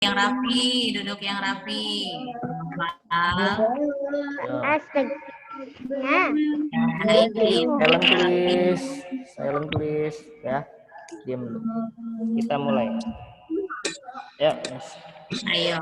yang rapi, duduk yang rapi. Silent please, ya. Diam dulu. Kita mulai. Ya, ayo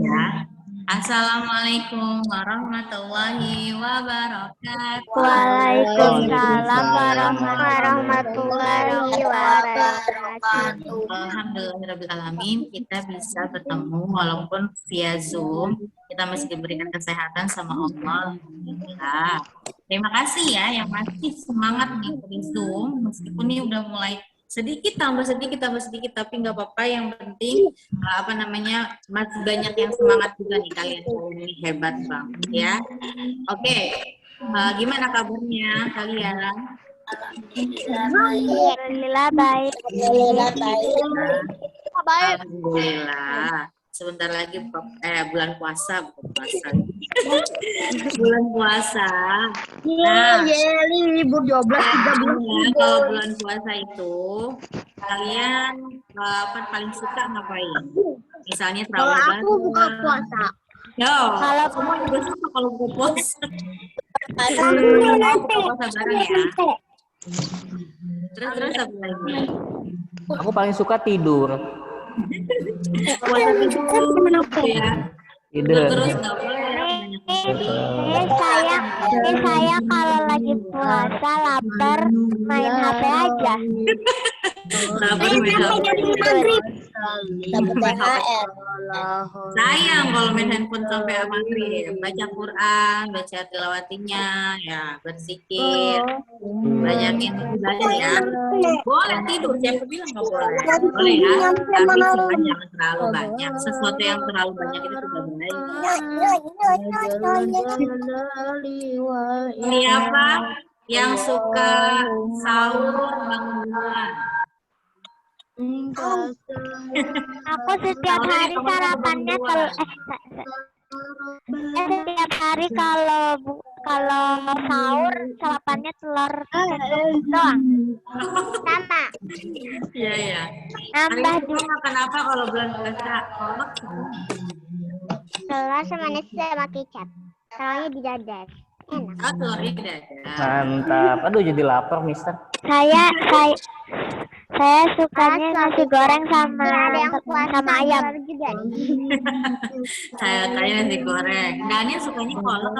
ya. Assalamualaikum warahmatullahi wabarakatuh. Waalaikumsalam warahmatullahi wabarakatuh. Alhamdulillahirrahmanirrahim, kita bisa bertemu walaupun via Zoom. Kita masih diberikan kesehatan sama Allah. Alhamdulillah. Terima kasih ya yang masih semangat di Zoom, meskipun ini udah mulai sedikit tambah sedikit tapi nggak apa-apa, yang penting masih banyak yang semangat juga nih, kalian ini hebat banget ya. Oke, gimana kabarnya kalian? Alhamdulillah baik. Alhamdulillah. Sebentar lagi bulan puasa, bulan puasa. Nah, libur 12 13. kalau bulan puasa itu kalian paling suka ngapain? Misalnya terawih bareng. Aku buka puasa. Yo, kalau semua juga suka kalau buka puasa. Buka puasa bareng ya. Terus apa lagi? aku paling suka tidur. Puasa tidur ya. Tidur. Terus nggak boleh. Saya kalau lagi puasa lapar main HP aja. Dapat THR. Sayang kalau main handphone sampai maghrib. Baca Quran, baca tilawatinya, ya berzikir, banyakin ibadah ya. Boleh tidur, siapa bilang nggak boleh? Boleh ya, tapi cuma jangan terlalu banyak. Sesuatu yang terlalu banyak itu sudah baik. Siapa yang suka sahur bangun-bangunan? Aku setiap hari sarapannya setiap hari kalau sahur sarapannya telur doang. Sama. Iya ya. Nambah Hari ini makan apa kalau bulan puasa? Kolak. telur sama nasi sama kecap. Telurnya didadar. Enak. Oh, telurnya dada. Mantap. Aduh, jadi lapar, Mister. Saya sukanya nasi goreng sama ayam. Saya nasi goreng. Daniel sukanya kolak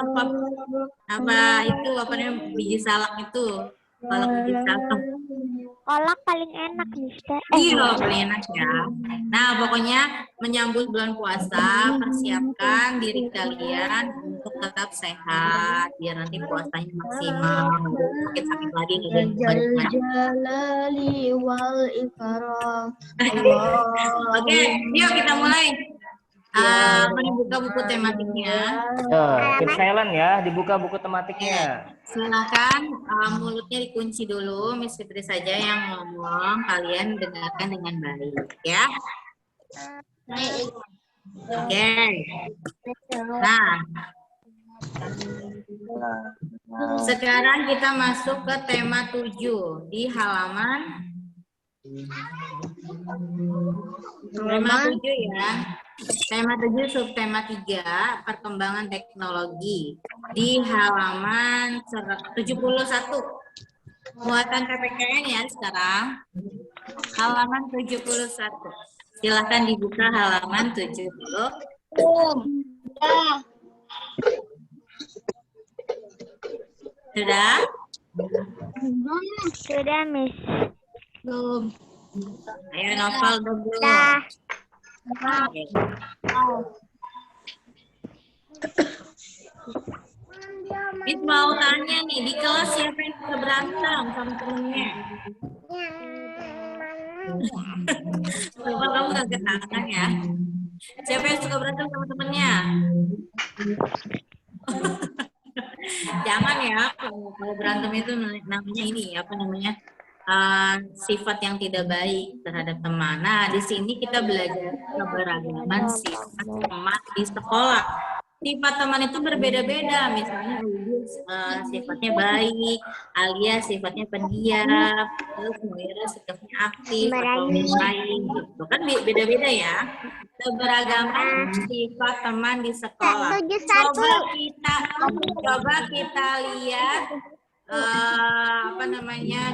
apa itu apa namanya, biji salak itu? Kolak biji salak. Kolak paling enak, Mister. Iya, paling enak ya. Nah, pokoknya menyambut bulan puasa, persiapkan diri kalian untuk tetap sehat, biar nanti puasanya maksimal, sakit-sakit lagi Oke, yuk kita mulai. Mari buka buku tematiknya. Keep silent ya, dibuka buku tematiknya. Silakan mulutnya dikunci dulu, Miss Fitri saja yang ngomong, kalian dengarkan dengan baik ya. Oke. Nah, sekarang kita masuk ke tema 7 di halaman tema 7 ya. Tema 7 subtema 3 perkembangan teknologi di halaman 71. Muatan PPKN ya sekarang. Halaman 71. Silahkan dibuka halaman 70. Sudah? Sudah, Miss. Belum. Ayo novel dulu. Oke. Miss mau tanya nih, di kelas siapa yang suka berantem sama temennya? Coba kamu gak ketahuan ya. Siapa yang suka berantem sama temennya? Jangan ya, kalau berantem itu namanya ini apa namanya, sifat yang tidak baik terhadap teman. Nah, di sini kita belajar keberagaman sifat teman di sekolah. Sifat teman itu berbeda-beda. Misalnya sifatnya baik, Alia sifatnya pendiam, terus Moira sikapnya aktif atau lain gitu. Kan beda-beda ya. Keberagaman sifat teman di sekolah. Coba kita lihat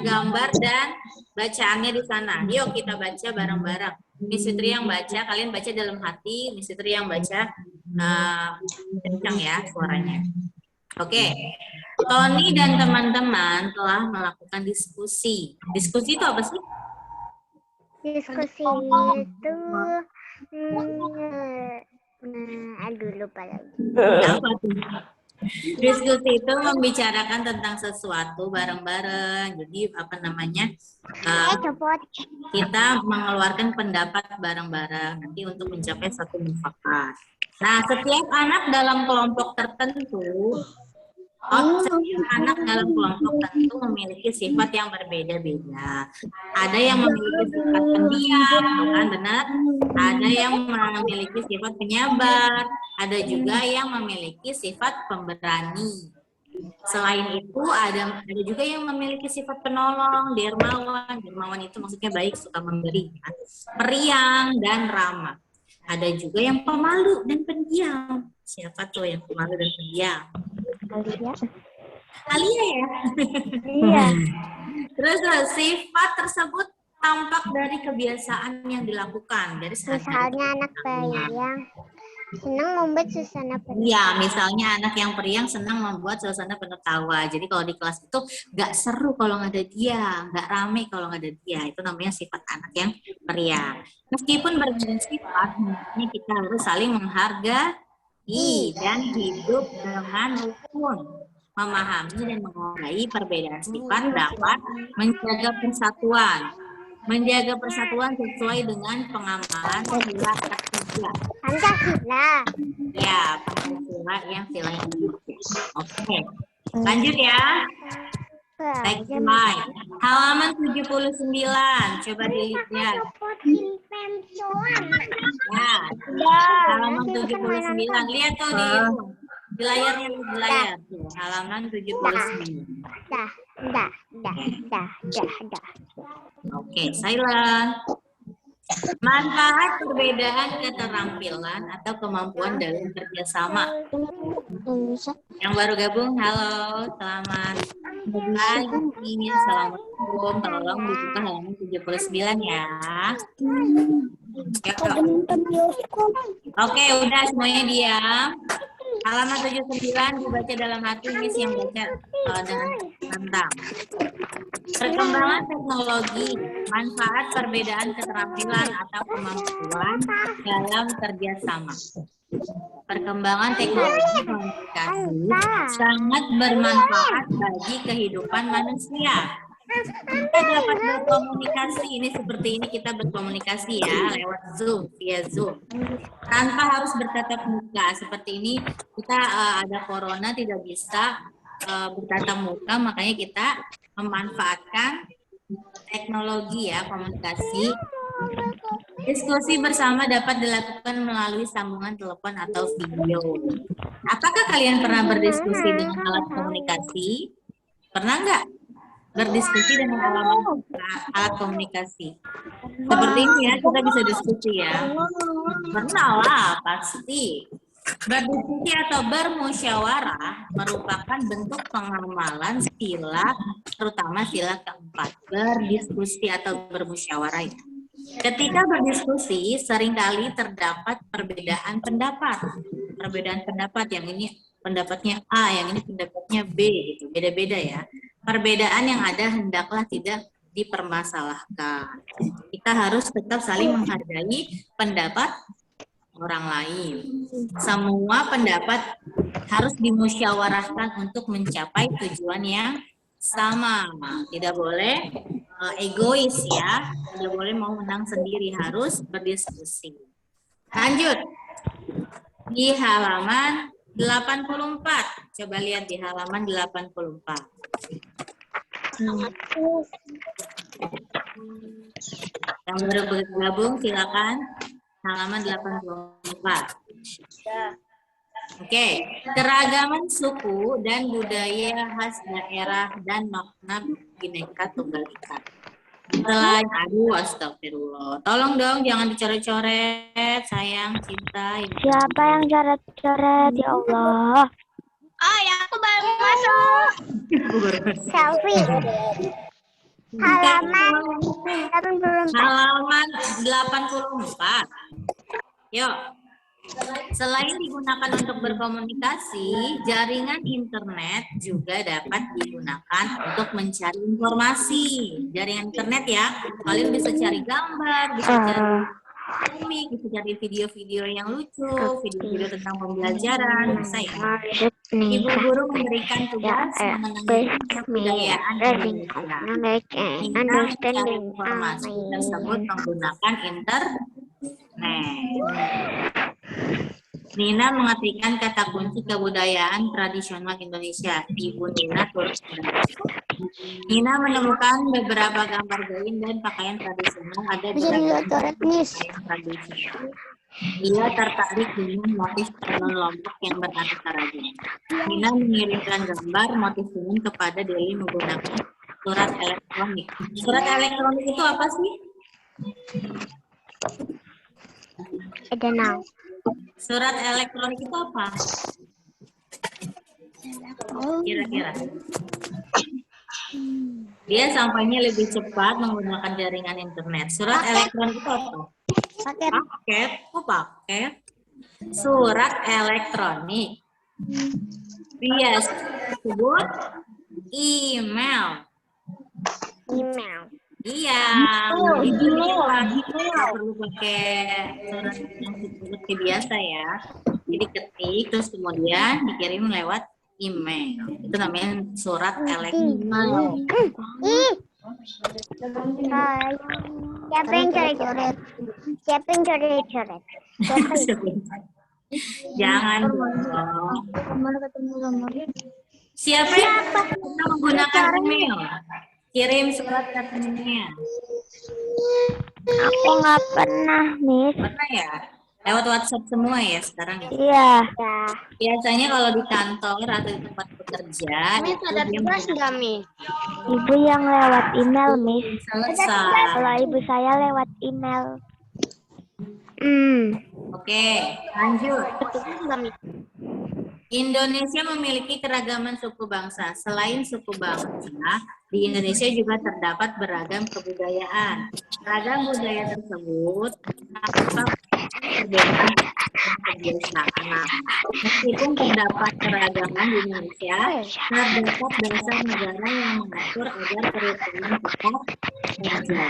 gambar dan bacaannya di sana. Yuk kita baca bareng-bareng. Miss Fitri yang baca, kalian baca dalam hati. Miss Fitri yang baca kencang ya suaranya. Oke. Tony dan teman-teman telah melakukan diskusi. Diskusi itu apa sih? Diskusi itu aduh lupa lagi. Apa tuh? Diskusi itu membicarakan tentang sesuatu bareng-bareng. Jadi kita mengeluarkan pendapat bareng-bareng nanti untuk mencapai satu mufakat. Nah, setiap anak dalam kelompok tertentu memiliki sifat yang berbeda-beda. Ada yang memiliki sifat pendiam, bukan benar? Ada yang memiliki sifat penyabar, ada juga yang memiliki sifat pemberani. Selain itu ada juga yang memiliki sifat penolong, dermawan. Dermawan itu maksudnya baik, suka memberi, periang dan ramah. Ada juga yang pemalu dan pendiam. Siapa tuh yang pemalu dan pendiam? Alia ya? Iya. Terus sifat tersebut tampak dari kebiasaan yang dilakukan. Misalnya anak periang senang membuat suasana penuh. Iya, misalnya anak yang periang senang membuat suasana penuh tawa. Jadi kalau di kelas itu nggak seru kalau nggak ada dia, nggak rame kalau nggak ada dia. Itu namanya sifat anak yang periang. Meskipun berbeda sifat, ini kita harus saling menghargai dan hidup dengan rukun. Memahami dan menghargai perbedaan sifat dapat menjaga persatuan. Menjaga persatuan sesuai dengan pengamalan sila ketiga. Pancasila. Ya, Pancasila yang sila yang ketiga. Oke, lanjut ya. Next slide. Halaman 79. Coba dilihat. Ya, halaman 79. Lihat tuh di layarnya, di layar. Halaman 79. Oke, silent. Manfaat perbedaan keterampilan atau kemampuan dalam kerjasama. Yang baru gabung, halo, selamat pagi, assalamualaikum. Tolong dibuka halaman 79 ya. Oke, udah semuanya diam. Halaman 79 dibaca dalam hati, Miss yang baca dengan tentang perkembangan teknologi, manfaat perbedaan keterampilan atau kemampuan dalam kerjasama. Perkembangan teknologi komunikasi sangat bermanfaat bagi kehidupan manusia. Kita dapat berkomunikasi, ini seperti ini kita berkomunikasi ya, lewat Zoom, via Zoom. Tanpa harus bertatap muka, seperti ini kita ada corona tidak bisa bertatap muka, makanya kita memanfaatkan teknologi ya, komunikasi. Diskusi bersama dapat dilakukan melalui sambungan telepon atau video. Apakah kalian pernah berdiskusi dengan alat komunikasi? Pernah nggak? Berdiskusi dengan alat komunikasi. Seperti ini ya, kita bisa diskusi ya. Pernah lah, pasti. Berdiskusi atau bermusyawarah merupakan bentuk pengamalan sila, terutama sila keempat. Berdiskusi atau bermusyawarah ya. Ketika berdiskusi, seringkali terdapat perbedaan pendapat. Perbedaan pendapat, yang ini pendapatnya A, yang ini pendapatnya B, gitu. Beda-beda ya. Perbedaan yang ada hendaklah tidak dipermasalahkan. Kita harus tetap saling menghargai pendapat orang lain. Semua pendapat harus dimusyawarahkan untuk mencapai tujuan yang sama. Tidak boleh egois ya. Tidak boleh mau menang sendiri, harus berdiskusi. Lanjut. Di halaman 84. Coba lihat di halaman 84. Yang baru bergabung silakan halaman 84. Oke, keragaman suku dan budaya khas daerah dan makna Bhinneka Tunggal Ika. Selain, aduh, astagfirullah. Tolong dong, jangan dicoret-coret, sayang, cinta. Siapa yang coret-coret? Ya Allah. Oh ya, aku baru masuk. Selfie. Halaman 84. Halaman 84. Yuk. Selain digunakan untuk berkomunikasi, jaringan internet juga dapat digunakan untuk mencari informasi. Jaringan internet ya, kalian bisa cari gambar, bisa cari komik, bisa cari video-video yang lucu, video-video tentang pembelajaran, bisa ya. Ibu guru memberikan tugas mengenai kebudayaan Indonesia. Kita mencari informasi tersebut menggunakan internet. Nina mengetikkan kata kunci kebudayaan tradisional Indonesia. Ibu Nina turut membantu. Nina menemukan beberapa gambar gaun dan pakaian tradisional. Ada beberapa pakaian tradisional. Ia tertarik dengan motif tenun Lombok yang beraneka ragam. Nina mengirimkan gambar motif tenun kepada Deli menggunakan surat elektronik. Surat elektronik itu apa sih? Surat elektronik itu apa? Kira-kira. Dia sampainya lebih cepat menggunakan jaringan internet. Surat elektronik itu apa? Paket. Oh, paket. Surat elektronik. Biasa disebut email. Iya, itu nggak perlu pakai surat yang seperti biasa ya. Jadi ketik terus kemudian dikirim lewat email. Itu namanya surat elektronik. Siapa yang coret-coret? Jangan dong. Siapa yang pernah menggunakan email? Kirim surat ke temennya. Aku nggak pernah, Miss. Pernah ya? Lewat WhatsApp semua ya sekarang ya? Iya. Biasanya kalau di kantor atau di tempat bekerja, Miss, ada tugas nggak, Miss? Ibu yang lewat email, Miss. selesai. Kalau ibu saya lewat email. Oke, lanjut. Tugas nggak, Miss? Indonesia memiliki keragaman suku bangsa. Selain suku bangsa, di Indonesia juga terdapat beragam kebudayaan. Ragam budaya tersebut tampak perbedaan kebiasaan. Meskipun terdapat keragaman di Indonesia, terdapat dasar negara yang mengatur agar kerukunan tetap terjaga.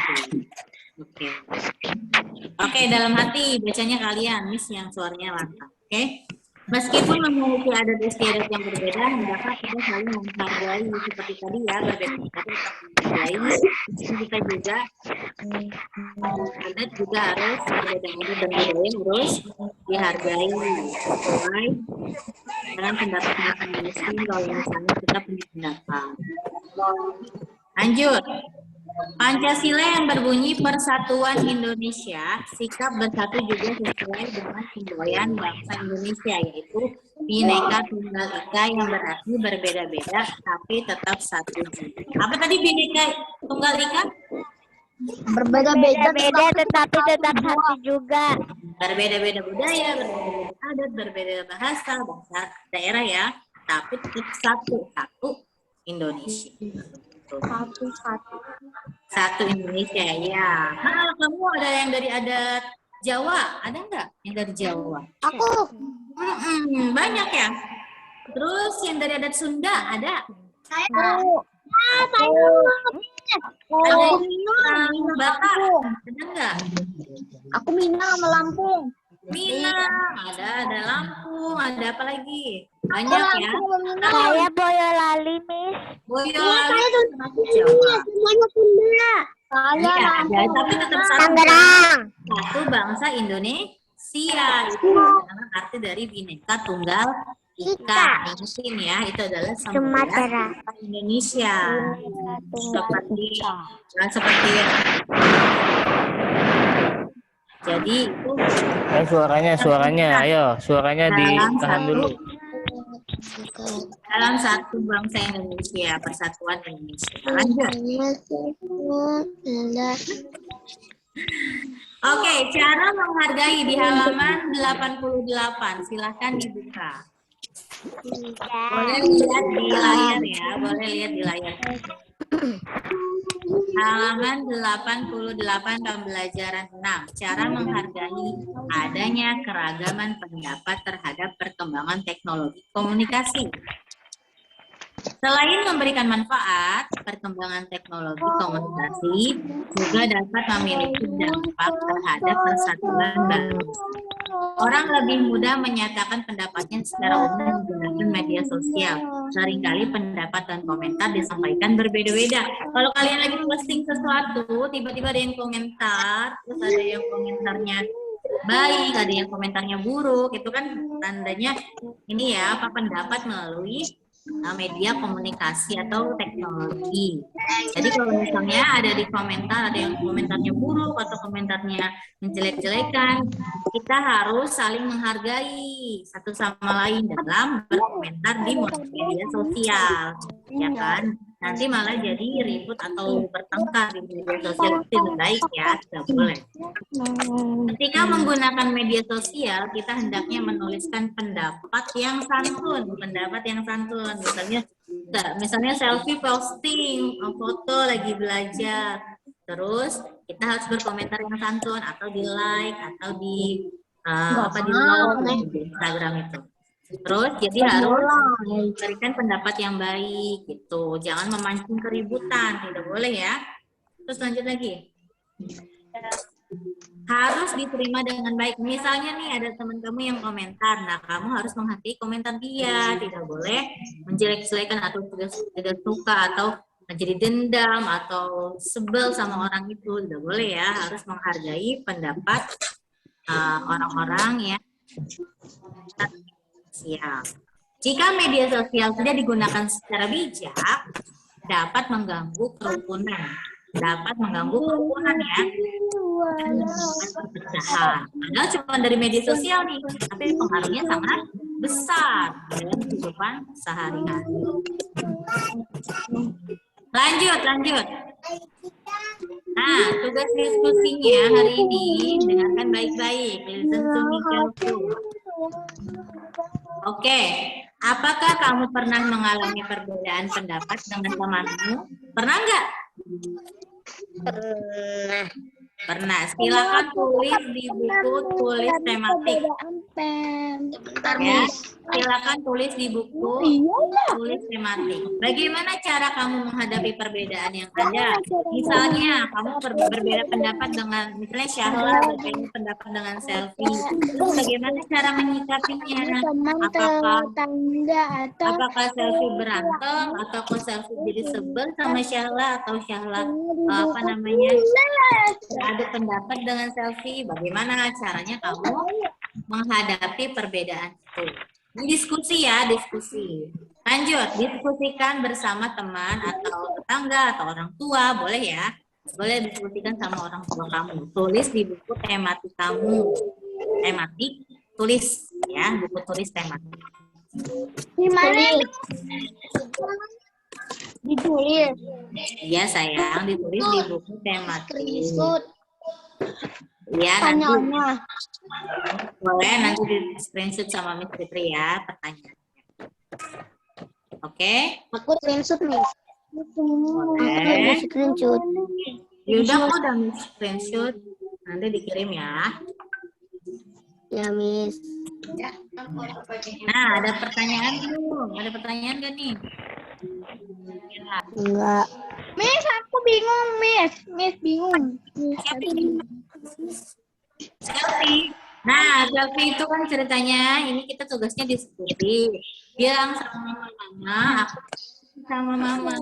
Oke, dalam hati bacanya kalian, Miss yang suaranya lantang. Oke. Meskipun memiliki adat istiadat yang berbeda, hendaknya kita saling menghargai seperti tadi ya, berbeda tapi tetap menghargai. Kita juga adat juga harus berbeda dan budaya harus dihargai sesuai dengan pendapat masing-masing. Kalau misalnya kita punya pendapat. Lanjut. Pancasila yang berbunyi Persatuan Indonesia, sikap bersatu juga sesuai dengan semboyan bangsa Indonesia, yaitu Bhinneka Tunggal Ika yang berarti berbeda-beda tapi tetap satu juga. Apa tadi Bhinneka Tunggal Ika? Berbeda-beda tetapi tetap satu juga. Berbeda-beda budaya, berbeda-beda adat, berbeda bahasa daerah ya, tapi tetap satu Indonesia. Satu Indonesia ya. Nah, kamu ada yang dari adat Jawa, ada nggak yang dari Jawa? Aku. Banyak ya. Terus yang dari adat Sunda ada? Saya. Ada yang Batak, ada nggak? Aku Minang sama Lampung. Minang, ada Lampung, ada apa lagi? Banyak ya. Saya Boyolali, Miss. Boyolali, Jawa. Semuanya Sunda. Iya, ada, tapi tetap satu. Tangerang. Satu bangsa Indonesia. Itu adalah arti dari Bhinneka Tunggal Ika. Ingatin ya, itu adalah Sumatera. Indonesia. Seperti Jadi itu Suaranya, ayo, suaranya dalam ditahan satu dulu. dalam satu bangsa Indonesia, persatuan Indonesia. Lanjut. Oke, cara menghargai di halaman 88. Silahkan dibuka. Boleh lihat di layar ya, boleh lihat di layar. Halaman 88 pembelajaran 6. Cara menghargai adanya keragaman pendapat terhadap perkembangan teknologi komunikasi. Selain memberikan manfaat, perkembangan teknologi komunikasi juga dapat memiliki dampak terhadap persatuan bangsa. Orang lebih mudah menyatakan pendapatnya secara umum menggunakan media sosial. Seringkali pendapat dan komentar disampaikan berbeda-beda. Kalau kalian lagi posting sesuatu, tiba-tiba ada yang komentar, terus ada yang komentarnya baik, ada yang komentarnya buruk, itu kan tandanya ini ya, apa pendapat melalui media komunikasi atau teknologi. Jadi kalau misalnya ada di komentar, ada yang komentarnya buruk atau komentarnya menjelek-jelekan, kita harus saling menghargai satu sama lain dalam berkomentar di media sosial, ya kan? Nanti malah jadi ribut atau bertengkar di media sosial, itu tidak baik ya, tidak boleh. Ketika menggunakan media sosial, kita hendaknya menuliskan pendapat yang santun, misalnya selfie posting, foto lagi belajar, terus kita harus berkomentar yang santun atau di like atau di di Instagram itu. Terus jadi harus memberikan pendapat yang baik gitu, jangan memancing keributan, tidak boleh ya. Terus lanjut lagi. Harus diterima dengan baik. Misalnya nih ada teman kamu yang komentar, nah kamu harus menghargai komentar dia, tidak boleh menjelek-jelekan atau tidak suka atau jadi dendam atau sebel sama orang itu, tidak boleh ya. Harus menghargai pendapat orang-orang yang sosial. Jika media sosial tidak digunakan secara bijak, dapat mengganggu kerukunan. Ya. Perpecahan. Padahal cuma dari media sosial nih, tapi pengaruhnya sangat besar dalam kehidupan sehari-hari. Lanjut. Nah, tugas diskusinya hari ini, dengarkan baik-baik. Listen to me carefully. Oke, apakah kamu pernah mengalami perbedaan pendapat dengan temanmu? Pernah nggak? Pernah. Silakan tulis di buku tulis tematik. Ya, silakan tulis di buku tulis tematik. Bagaimana cara kamu menghadapi perbedaan yang ada? Misalnya kamu berbeda pendapat dengan, misalnya Syahla berbeda pendapat dengan Selfie. Terus bagaimana cara menyikapinya? Apakah Selfie berantem atau Selfie jadi sebel sama Syahla atau Syahla ada pendapat dengan Selfie? Bagaimana caranya kamu menghadapi perbedaan itu? Diskusi ya, diskusi. Lanjut, diskusikan bersama teman atau tetangga atau orang tua, boleh ya. Boleh diskusikan sama orang tua kamu. Tulis di buku tematik kamu. Tematik, tulis ya, buku tulis tematik. Gimana? Ditulis. Iya sayang, ditulis di buku tematik. Ya, nanti boleh nanti di screenshot sama Miss Fitri ya pertanyaannya. Oke? Aku screenshot nih. Boleh. Screenshot. Yaudah, aku udah Miss screenshot. Nanti dikirim ya. Ya, Miss. Nah, ada pertanyaan belum? Ada pertanyaan gak nih? Enggak. Miss, aku bingung, Miss. Miss bingung. Selfie. Nah, selfie itu kan ceritanya, ini kita tugasnya diskusi. Bilang sama mama, aku sama mama.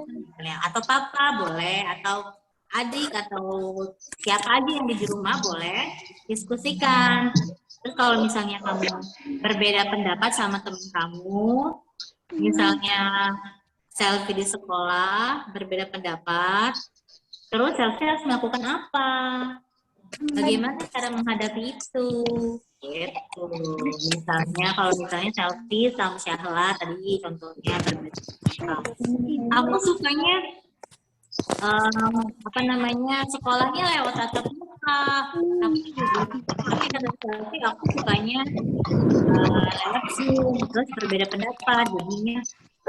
Atau papa boleh, atau adik, atau siapa aja yang di rumah boleh diskusikan. Terus kalau misalnya kamu berbeda pendapat sama teman kamu, misalnya selfie di sekolah, berbeda pendapat, terus selfie harus melakukan apa? Bagaimana cara menghadapi itu? Gitu. Misalnya kalau misalnya selfie sama Syahla tadi contohnya berbeda. Aku sukanya apa namanya sekolahnya lewat tatap muka. Tapi kata selfie aku sukanya lewat Zoom. Terus berbeda pendapat jadinya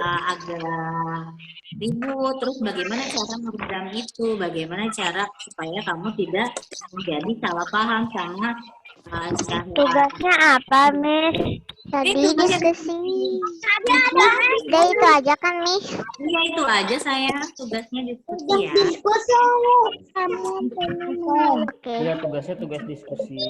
agak ribut. Terus bagaimana cara meredam itu? Bagaimana cara supaya kamu tidak menjadi salah paham sama Syahla. Tugasnya apa, Miss? Tadi diskusi. Udah itu aja kan, Miss? Iya itu aja saya tugasnya diskusi ya. Oke. Iya, tugasnya tugas diskusi.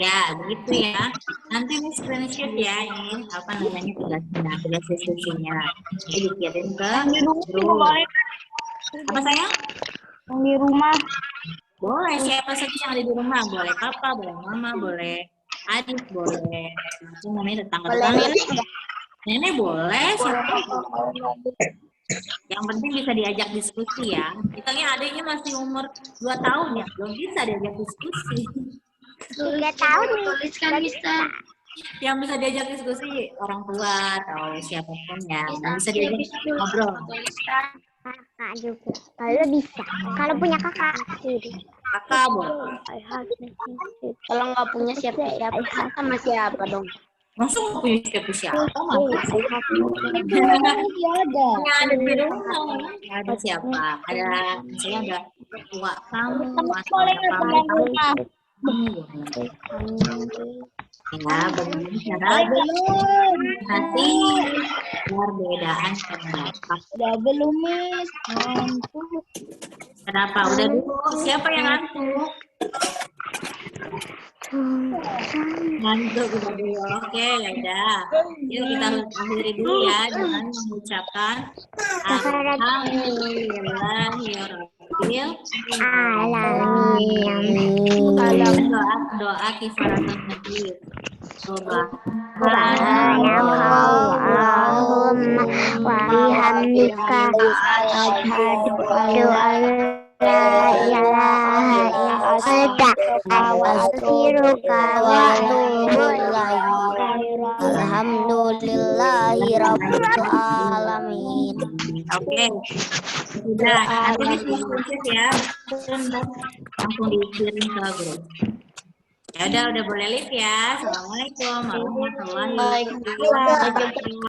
Ya begitu ya. Nanti nih screenshot ya ini apa namanya tugasnya, tugas diskusinya. Jadi dikirim ke grup. Apa sayang? Yang di rumah. Boleh siapa saja yang ada di rumah, boleh papa, boleh mama, boleh adik, boleh itu namanya tetangga-tetangga. Nenek boleh, siapa? Yang penting bisa diajak diskusi ya. Misalnya adiknya masih umur 2 tahun ya, belum bisa diajak diskusi. 3 tahun nih. Tuliskan bisa. Yang bisa diajak diskusi orang tua atau siapapun yang bisa diajak ngobrol. Kakak juga. Kalau bisa. Kalau punya kakak. Kakak boleh. Kalau nggak punya siapa-siapa, sama siapa dong? Langsung nggak punya siapa-siapa mah. ada. Yang ada di rumah ada siapa? Ada misalnya ada tua kamu atau ada paman kamu. Ya, bagaimana cara nanti perbedaan pendapat. Udah belum, Miss? Kenapa? Udah dulu. Siapa yang ngantuk? Ngantuk udah dulu. Oke, ya udah. Yuk kita akhiri dulu ya dengan mengucapkan Alhamdulillahirabbil alamin. Doa kifaratul majlis. Subhanallahumma wa bihamdika asyhadu an la ilaha illa anta astaghfiruka wa atubu ilaik. Alhamdulillahirabbil alamin. Oke. Sudah, nanti diskusi ya. Langsung dikirim ke grup. Ya udah boleh live ya. Assalamualaikum warahmatullahi wabarakatuh.